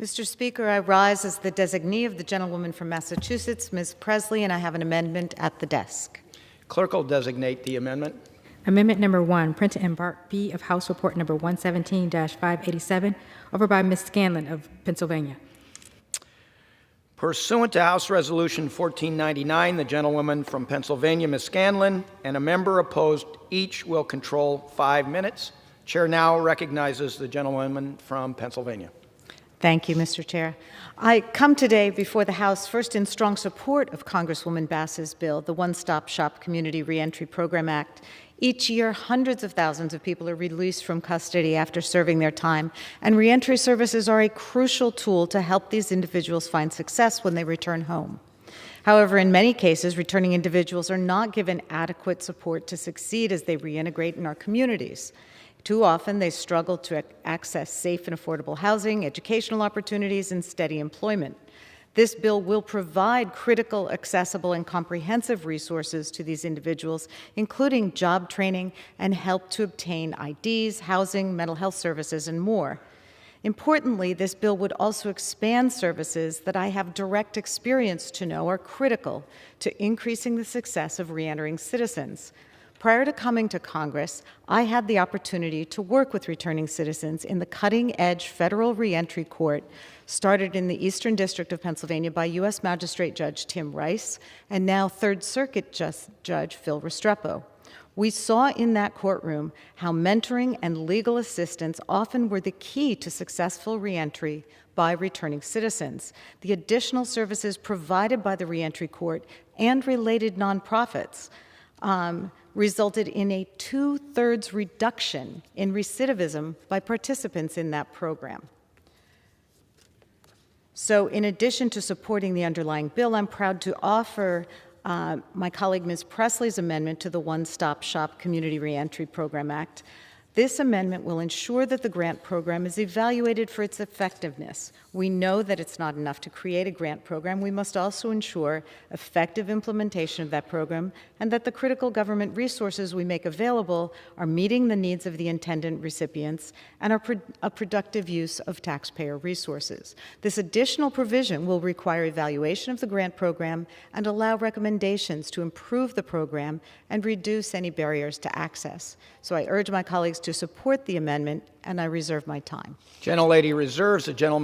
Mr. Speaker, I rise as the designee of the gentlewoman from Massachusetts, Ms. Presley, and I have an amendment at the desk. Clerk will designate the amendment. Amendment number 1, printed in Part B of House Report number 117-587, offered by Ms. Scanlon of Pennsylvania. Pursuant to House Resolution 1499, the gentlewoman from Pennsylvania, Ms. Scanlon, and a member opposed each will control 5 minutes. Chair now recognizes the gentlewoman from Pennsylvania. Thank you, Mr. Chair. I come today before the House first in strong support of Congresswoman Bass's bill, the One-Stop Shop Community Reentry Program Act. Each year, hundreds of thousands of people are released from custody after serving their time, and reentry services are a crucial tool to help these individuals find success when they return home. However, in many cases, returning individuals are not given adequate support to succeed as they reintegrate in our communities. Too often, they struggle to access safe and affordable housing, educational opportunities, and steady employment. This bill will provide critical, accessible, and comprehensive resources to these individuals, including job training and help to obtain IDs, housing, mental health services, and more. Importantly, this bill would also expand services that I have direct experience to know are critical to increasing the success of reentering citizens. Prior to coming to Congress, I had the opportunity to work with returning citizens in the cutting-edge federal reentry court started in the Eastern District of Pennsylvania by U.S. Magistrate Judge Tim Rice and now Third Circuit Judge Phil Restrepo. We saw in that courtroom how mentoring and legal assistance often were the key to successful reentry by returning citizens. The additional services provided by the reentry court and related nonprofits resulted in a 2/3 reduction in recidivism by participants in that program. So in addition to supporting the underlying bill, I'm proud to offer my colleague Ms. Presley's amendment to the One-Stop Shop Community Reentry Program Act. This amendment will ensure that the grant program is evaluated for its effectiveness. We know that it's not enough to create a grant program. We must also ensure effective implementation of that program and that the critical government resources we make available are meeting the needs of the intended recipients and are a productive use of taxpayer resources. This additional provision will require evaluation of the grant program and allow recommendations to improve the program and reduce any barriers to access. So I urge my colleagues to support the amendment, and I reserve my time. Gentlelady reserves. The gentleman